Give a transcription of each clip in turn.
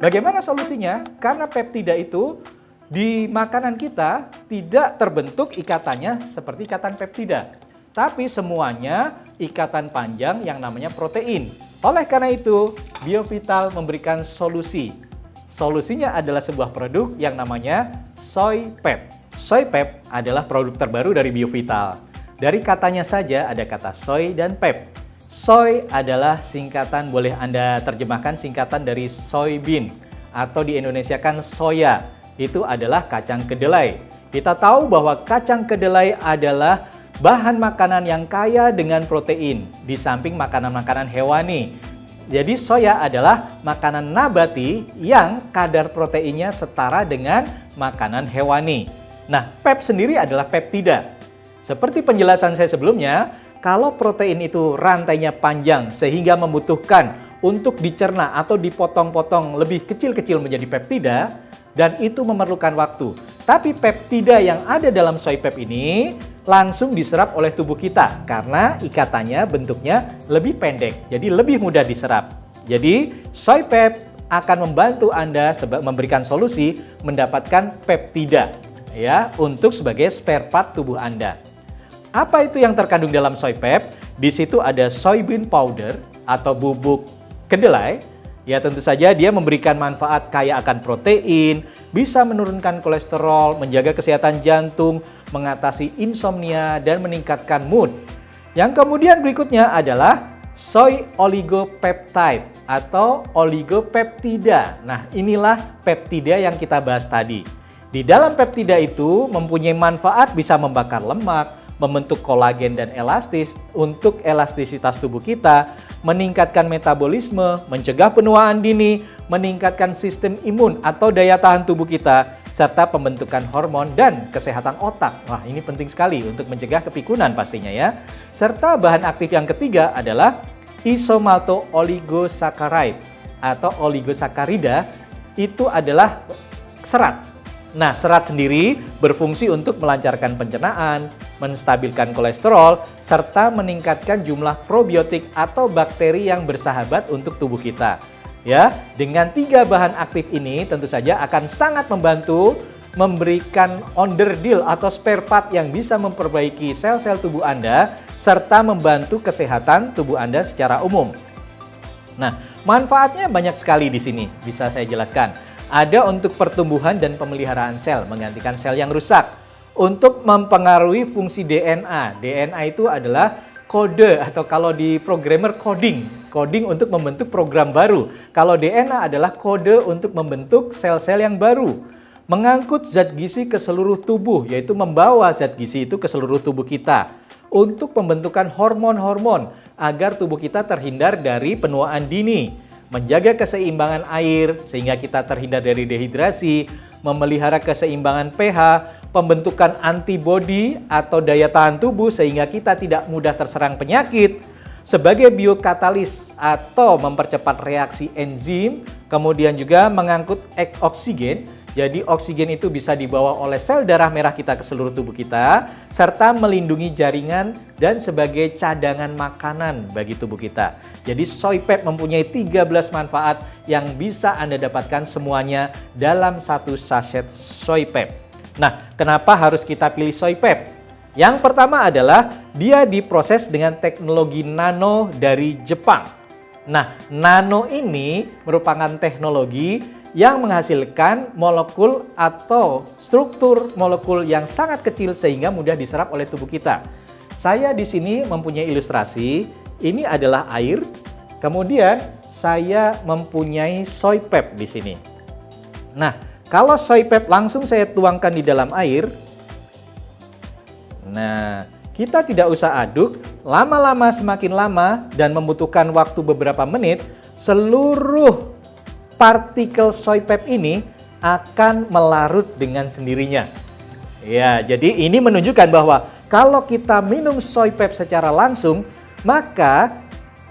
Bagaimana solusinya? Karena peptida itu di makanan kita tidak terbentuk ikatannya seperti ikatan peptida, tapi semuanya ikatan panjang yang namanya protein. Oleh karena itu, Biovital memberikan solusi. Solusinya adalah sebuah produk yang namanya SoyPep. SoyPep adalah produk terbaru dari Biovital. Dari katanya saja ada kata soy dan pep. Soy adalah singkatan, boleh Anda terjemahkan singkatan dari soybean, atau di Indonesia kan soya. Itu adalah kacang kedelai. Kita tahu bahwa kacang kedelai adalah bahan makanan yang kaya dengan protein, di samping makanan-makanan hewani. Jadi soya adalah makanan nabati yang kadar proteinnya setara dengan makanan hewani. Nah, pep sendiri adalah peptida. Seperti penjelasan saya sebelumnya, kalau protein itu rantainya panjang sehingga membutuhkan untuk dicerna atau dipotong-potong lebih kecil-kecil menjadi peptida, dan itu memerlukan waktu. Tapi peptida yang ada dalam SoyPep ini langsung diserap oleh tubuh kita karena ikatannya bentuknya lebih pendek, jadi lebih mudah diserap. Jadi SoyPep akan membantu Anda memberikan solusi mendapatkan peptida ya untuk sebagai spare part tubuh Anda. Apa itu yang terkandung dalam SoyPep? Di situ ada soybean powder atau bubuk kedelai. Ya tentu saja dia memberikan manfaat kaya akan protein, bisa menurunkan kolesterol, menjaga kesehatan jantung, mengatasi insomnia, dan meningkatkan mood. Yang kemudian berikutnya adalah soy oligopeptide atau oligopeptida. Nah, inilah peptida yang kita bahas tadi. Di dalam peptida itu mempunyai manfaat bisa membakar lemak, membentuk kolagen dan elastis untuk elastisitas tubuh kita, meningkatkan metabolisme, mencegah penuaan dini, meningkatkan sistem imun atau daya tahan tubuh kita, serta pembentukan hormon dan kesehatan otak. Wah, ini penting sekali untuk mencegah kepikunan pastinya ya. Serta bahan aktif yang ketiga adalah isomalto-oligosaccharide atau oligosaccharida, itu adalah serat. Nah, serat sendiri berfungsi untuk melancarkan pencernaan, menstabilkan kolesterol, serta meningkatkan jumlah probiotik atau bakteri yang bersahabat untuk tubuh kita. Ya, dengan 3 bahan aktif ini tentu saja akan sangat membantu memberikan onderdil atau spare part yang bisa memperbaiki sel-sel tubuh Anda serta membantu kesehatan tubuh Anda secara umum. Nah, manfaatnya banyak sekali di sini, bisa saya jelaskan. Ada untuk pertumbuhan dan pemeliharaan sel, menggantikan sel yang rusak. Untuk mempengaruhi fungsi DNA. DNA itu adalah kode atau kalau di programmer coding. Coding untuk membentuk program baru. Kalau DNA adalah kode untuk membentuk sel-sel yang baru. Mengangkut zat gizi ke seluruh tubuh, yaitu membawa zat gizi itu ke seluruh tubuh kita. Untuk pembentukan hormon-hormon agar tubuh kita terhindar dari penuaan dini. Menjaga keseimbangan air sehingga kita terhindar dari dehidrasi, memelihara keseimbangan pH, pembentukan antibodi atau daya tahan tubuh sehingga kita tidak mudah terserang penyakit, sebagai biokatalis atau mempercepat reaksi enzim, kemudian juga mengangkut oksigen. Jadi oksigen itu bisa dibawa oleh sel darah merah kita ke seluruh tubuh kita, serta melindungi jaringan dan sebagai cadangan makanan bagi tubuh kita. Jadi SoyPep mempunyai 13 manfaat yang bisa Anda dapatkan semuanya dalam satu sachet SoyPep. Nah, kenapa harus kita pilih SoyPep? Yang pertama adalah dia diproses dengan teknologi nano dari Jepang. Nah, nano ini merupakan teknologi yang menghasilkan molekul atau struktur molekul yang sangat kecil sehingga mudah diserap oleh tubuh kita. Saya di sini mempunyai ilustrasi. Ini adalah air. Kemudian saya mempunyai SoyPep di sini. Nah, kalau SoyPep langsung saya tuangkan di dalam air. Nah, kita tidak usah aduk. Lama-lama semakin lama dan membutuhkan waktu beberapa menit, seluruh partikel SoyPep ini akan melarut dengan sendirinya. Ya, jadi ini menunjukkan bahwa kalau kita minum SoyPep secara langsung, maka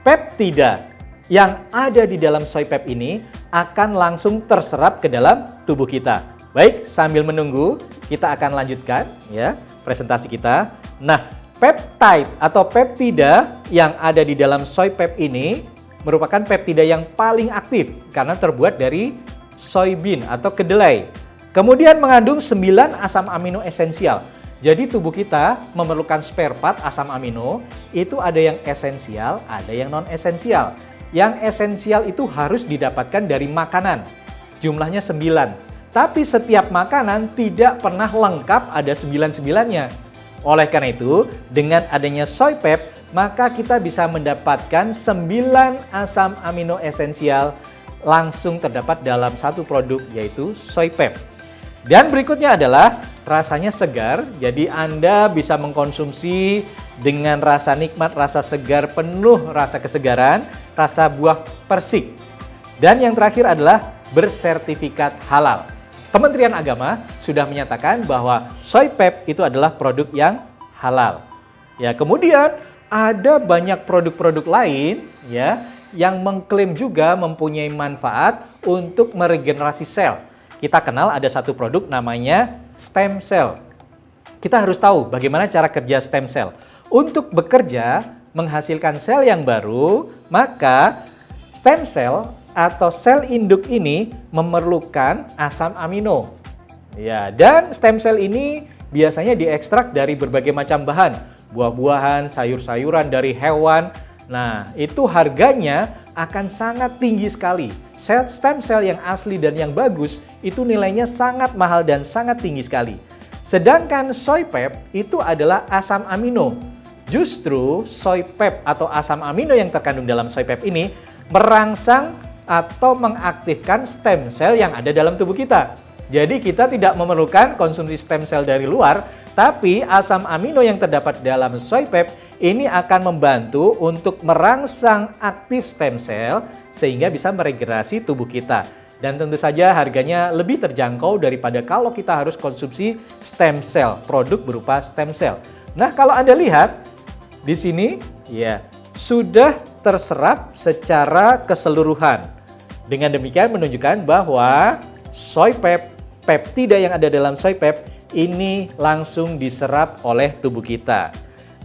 peptida yang ada di dalam SoyPep ini akan langsung terserap ke dalam tubuh kita. Baik, sambil menunggu, kita akan lanjutkan ya presentasi kita. Nah, peptide atau peptida yang ada di dalam SoyPep ini merupakan peptida yang paling aktif karena terbuat dari soybean atau kedelai. Kemudian mengandung 9 asam amino esensial. Jadi tubuh kita memerlukan spare part asam amino, itu ada yang esensial, ada yang non-esensial. Yang esensial itu harus didapatkan dari makanan. Jumlahnya 9. Tapi setiap makanan tidak pernah lengkap ada 9-9-nya. Oleh karena itu, dengan adanya Soypep, maka kita bisa mendapatkan 9 asam amino esensial langsung terdapat dalam satu produk, yaitu Soypep. Dan berikutnya adalah rasanya segar, jadi Anda bisa mengkonsumsi dengan rasa nikmat, rasa segar, penuh rasa kesegaran, rasa buah persik. Dan yang terakhir adalah bersertifikat halal. Kementerian Agama sudah menyatakan bahwa Soypep itu adalah produk yang halal. Ya, kemudian ada banyak produk-produk lain ya yang mengklaim juga mempunyai manfaat untuk meregenerasi sel. Kita kenal ada satu produk namanya stem cell. Kita harus tahu bagaimana cara kerja stem cell. Untuk bekerja menghasilkan sel yang baru, maka stem cell atau sel induk ini memerlukan asam amino. Ya, dan stem cell ini biasanya diekstrak dari berbagai macam bahan, buah-buahan, sayur-sayuran dari hewan. Nah, itu harganya akan sangat tinggi sekali. Stem cell yang asli dan yang bagus itu nilainya sangat mahal dan sangat tinggi sekali. Sedangkan Soypep itu adalah asam amino. Justru Soypep atau asam amino yang terkandung dalam Soypep ini merangsang atau mengaktifkan stem cell yang ada dalam tubuh kita. Jadi kita tidak memerlukan konsumsi stem cell dari luar, tapi asam amino yang terdapat dalam Soypep ini akan membantu untuk merangsang aktif stem cell sehingga bisa meregenerasi tubuh kita. Dan tentu saja harganya lebih terjangkau daripada kalau kita harus konsumsi stem cell, produk berupa stem cell. Nah, kalau Anda lihat di sini ya sudah terserap secara keseluruhan. Dengan demikian menunjukkan bahwa Soypep, peptida yang ada dalam Soypep ini langsung diserap oleh tubuh kita.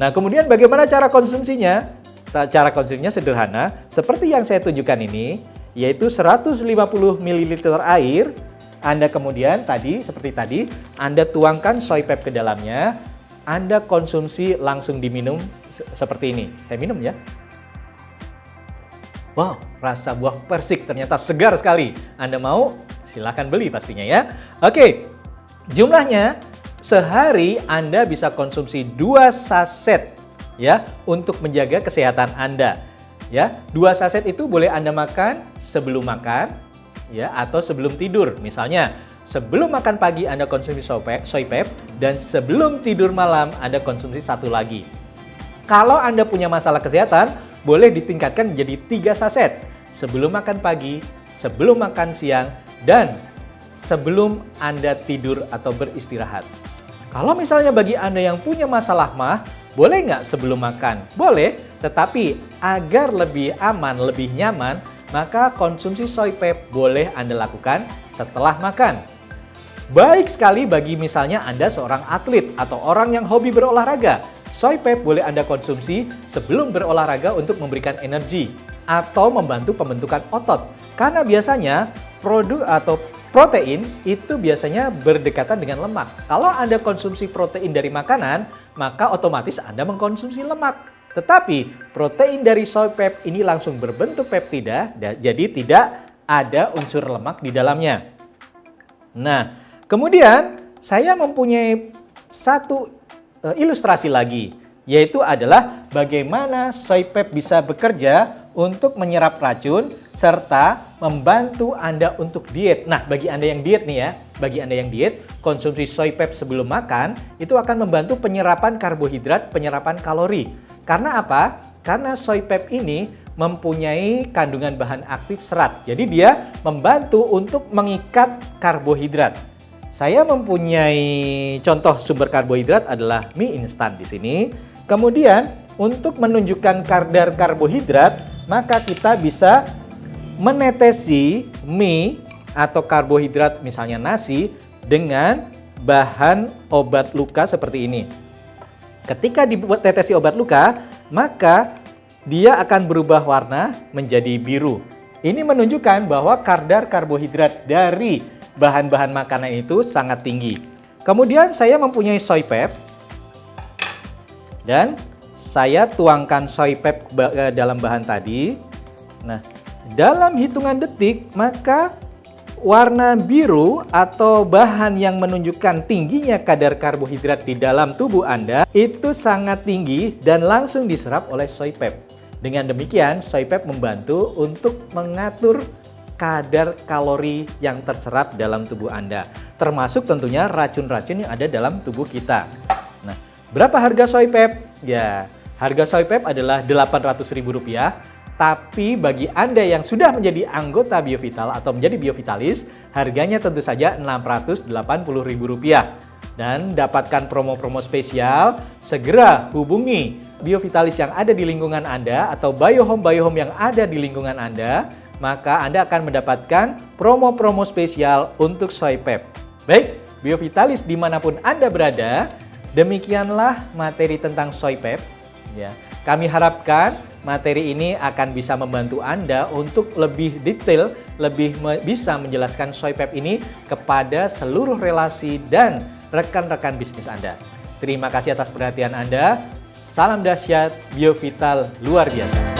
Nah, kemudian bagaimana cara konsumsinya? Cara konsumsinya sederhana, seperti yang saya tunjukkan ini, yaitu 150 ml air. Anda kemudian seperti tadi, Anda tuangkan Soypep ke dalamnya, Anda konsumsi langsung diminum seperti ini. Saya minum ya. Wow, rasa buah persik ternyata segar sekali. Anda mau? Silahkan beli pastinya ya. Oke, jumlahnya sehari Anda bisa konsumsi 2 saset ya untuk menjaga kesehatan Anda. Ya, 2 saset itu boleh Anda makan sebelum makan ya atau sebelum tidur. Misalnya, sebelum makan pagi Anda konsumsi Soypep dan sebelum tidur malam Anda konsumsi satu lagi. Kalau Anda punya masalah kesehatan, boleh ditingkatkan menjadi 3 saset sebelum makan pagi, sebelum makan siang, dan sebelum Anda tidur atau beristirahat. Kalau misalnya bagi Anda yang punya masalah mah, boleh nggak sebelum makan? Boleh, tetapi agar lebih aman, lebih nyaman, maka konsumsi Soypep boleh Anda lakukan setelah makan. Baik sekali bagi misalnya Anda seorang atlet atau orang yang hobi berolahraga. Soypep boleh Anda konsumsi sebelum berolahraga untuk memberikan energi atau membantu pembentukan otot. Karena biasanya produk atau protein itu biasanya berdekatan dengan lemak. Kalau Anda konsumsi protein dari makanan, maka otomatis Anda mengkonsumsi lemak. Tetapi protein dari Soypep ini langsung berbentuk peptida, jadi tidak ada unsur lemak di dalamnya. Nah, kemudian saya mempunyai satu ilustrasi lagi, yaitu adalah bagaimana Soypep bisa bekerja untuk menyerap racun serta membantu Anda untuk diet. Nah, bagi Anda yang diet nih ya, bagi Anda yang diet, konsumsi Soypep sebelum makan itu akan membantu penyerapan karbohidrat, penyerapan kalori. Karena apa? Karena Soypep ini mempunyai kandungan bahan aktif serat. Jadi dia membantu untuk mengikat karbohidrat. Saya mempunyai contoh sumber karbohidrat adalah mie instan di sini. Kemudian untuk menunjukkan kadar karbohidrat, maka kita bisa menetesi mie atau karbohidrat misalnya nasi dengan bahan obat luka seperti ini. Ketika ditetesi obat luka, maka dia akan berubah warna menjadi biru. Ini menunjukkan bahwa kadar karbohidrat dari bahan-bahan makanan itu sangat tinggi. Kemudian saya mempunyai soy pep dan saya tuangkan soy pep ke dalam bahan tadi. Nah, dalam hitungan detik maka warna biru atau bahan yang menunjukkan tingginya kadar karbohidrat di dalam tubuh Anda itu sangat tinggi dan langsung diserap oleh soy pep. Dengan demikian, soy pep membantu untuk mengatur kadar kalori yang terserap dalam tubuh Anda, termasuk tentunya racun-racun yang ada dalam tubuh kita. Nah, berapa harga soy pep? Ya, harga soy pep adalah Rp800.000. Tapi bagi Anda yang sudah menjadi anggota Biovital atau menjadi Biovitalis, harganya tentu saja Rp680.000. Dan dapatkan promo-promo spesial, segera hubungi Biovitalis yang ada di lingkungan Anda atau Biohome yang ada di lingkungan Anda, maka Anda akan mendapatkan promo-promo spesial untuk soy pep. Baik, Biovitalis dimanapun Anda berada, demikianlah materi tentang soy pep. Ya, kami harapkan materi ini akan bisa membantu Anda untuk lebih detail, lebih bisa menjelaskan soy pep ini kepada seluruh relasi dan rekan-rekan bisnis Anda. Terima kasih atas perhatian Anda. Salam dahsyat Biovital luar biasa.